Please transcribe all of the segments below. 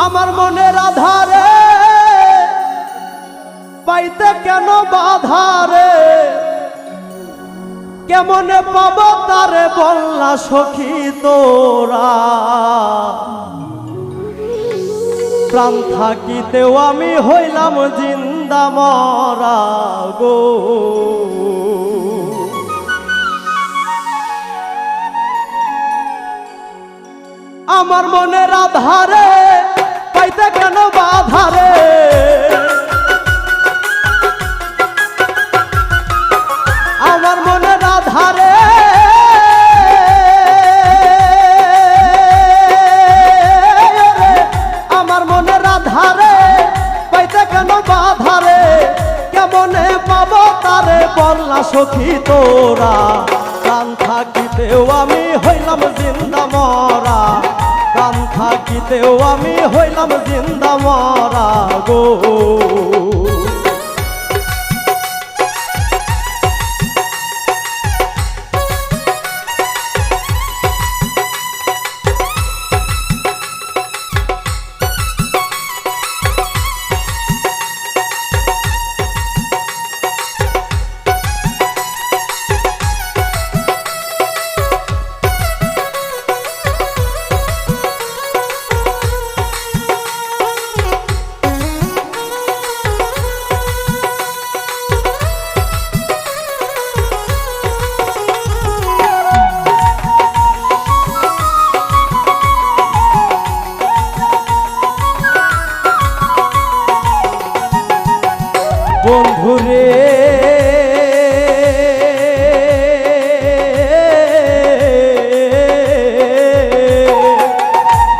আমার মনের আধারে পাইতে কেন বাধারে, কেমনে পাব তারে বললা সখী তোরা। প্রাণ থাকিতেও আমি হইলাম জিন্দা মরা গো। আমার মনের আধারে পাইতে কেন বাধারে, আমার মনের আধারে আমার মনের আধারে পাইতে কেন বাধারে, কেমনে পাবো তারে বললা সখী তোরা। প্রাণ থাকিতেও আমি হইলাম জিন্দা মরা, প্রাণ থাকিতেও আমি হইলাম জিন্দা মরা গো। বন্ধুরে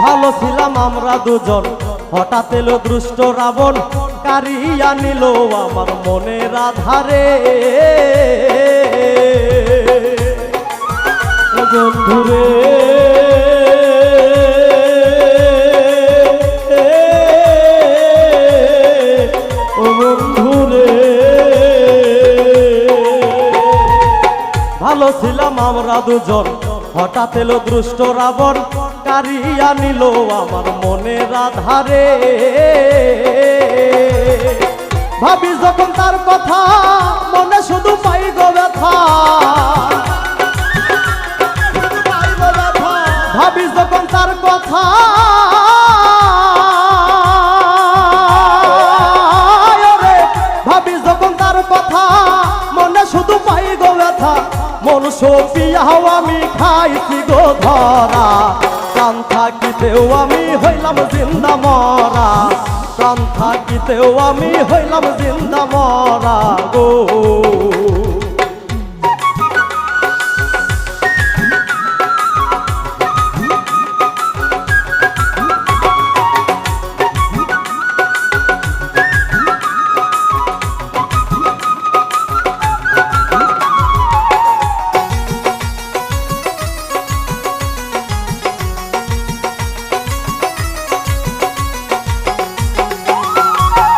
ভালো ছিলাম আমরা দুজন, হঠাৎ এলো দুষ্ট রাবণ, কারিয়া নিল আমার মনের আধারে। বন্ধুরে ভালো ছিলাম আমরা দুজন, হঠাৎ এলো দুষ্ট রাবণ, কারিয়া নিল আমার মনের আধারে। ভাবি যখন তার কথা মনে শুধু পাই গো ব্যথা, ভাবি যখন তার কথা ভাবি যখন তার কথা মনে শুধু পাই গো ব্যথা। মন সপিয়াও আমি খাইছি গো ধরা, প্রাণ থাকিতেও আমি হইলাম জিন্দা মরা, প্রাণ থাকিতেও আমি হইলাম জিন্দা মরা গো।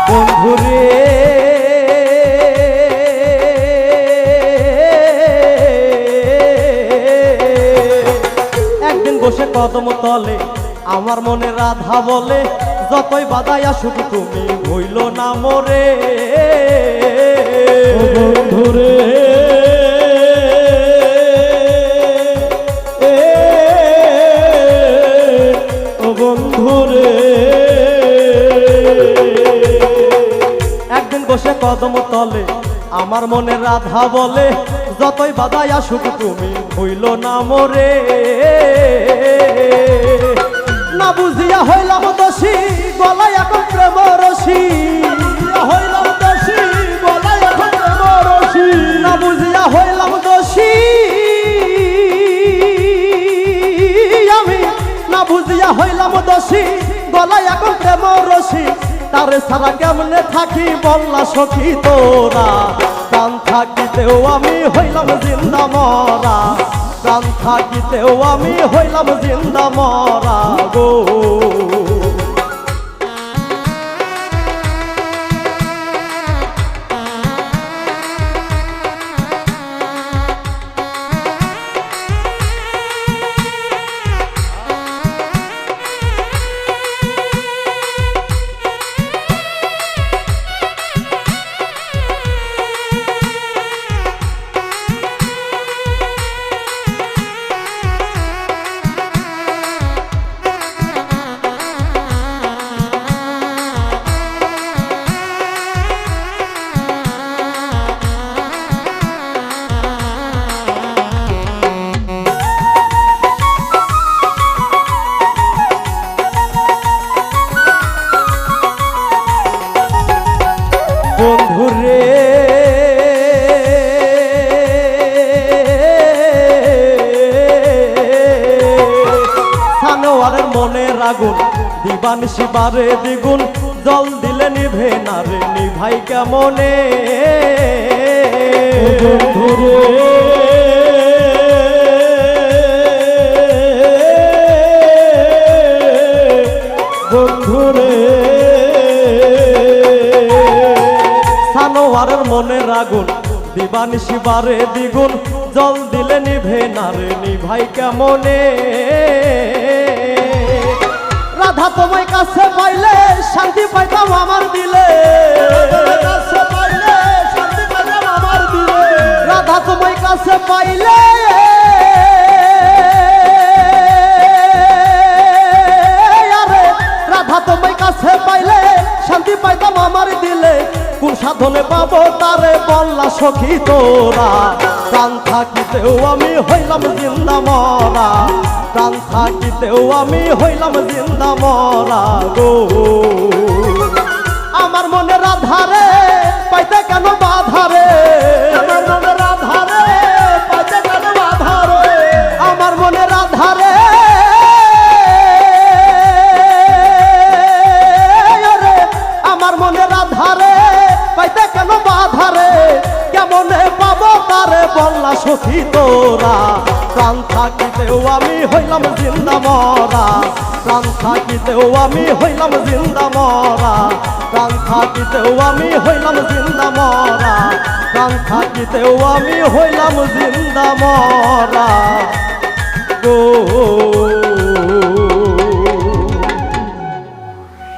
বন্ধুরে একদিন বসে কদম তলে আমার মনে রাধা বলে, যতই বাধাই আসুক তুমি ভইল না মোরে। বন্ধুরে বন্ধুরে একদিন বসে কদম তলে আমার মনে রাধা বলে, যতই বাধাই আসুক তুমি হইল না মোরে। না বুঝিয়া হইলাম দোষী গলায় এখন প্রেম রশি, হইলাম দোষী গলায় এখন প্রেম রশি, না বুঝিয়া হইলাম দোষী আমি, না বুঝিয়া হইলাম দোষী গলায় এখন প্রেম রশি। তারে সারা কেমনে থাকি বললা সখী তোরা। প্রাণ থাকিতেও আমি হইলাম জিন্দা মরা, প্রাণ থাকিতেও আমি হইলাম জিন্দা মরা গো। সানোয়ারের মনের আগুন দিবানিশি বারে দ্বিগুণ জল দিলে নিভে না রে নিভাই কেমনে বন্ধুরে সানোয়ারের মনের আগুন দিবানিশি বারে দ্বিগুণ জল দিলে নিভে না রে নিভাই কেমনে রাধা তোমায় কাছে পাইলে শান্তি পাইতাম আমার দিলে কাছে পাইলে শান্তি পেলাম আমার দিলে রাধা তোমায় কাছে পাইলে আরে রাধা তোমায় কাছে পাইলে শান্তি পাইতাম আমার দিলে কোন সাধনে পাবো তারে বললা সখী তোরা প্রাণ থাকিতেও আমি হইলাম জিন্দা মরা প্রাণ থাকিতেও আমি হইলাম জিন্দা মরা গো আমার মনে রাধারে পাইতে কেন বাধারে আমার মনে রাধারে পাইতে কেন বাধারে আমার মনে রাধারে আমার মনে রাধারে পাইতে কেন বাধারে কেমনে পাবো তারে বললা সখী তোরা প্রাণ থাকিতেও আমি হইলাম জিন্দা মরা প্রাণ থাকিতেও আমি হইলাম জিন্দা মরা প্রাণ থাকিতেও আমি হইলাম জিন্দা মরা প্রাণ থাকিতেও আমি হইলাম জিন্দা মরা গো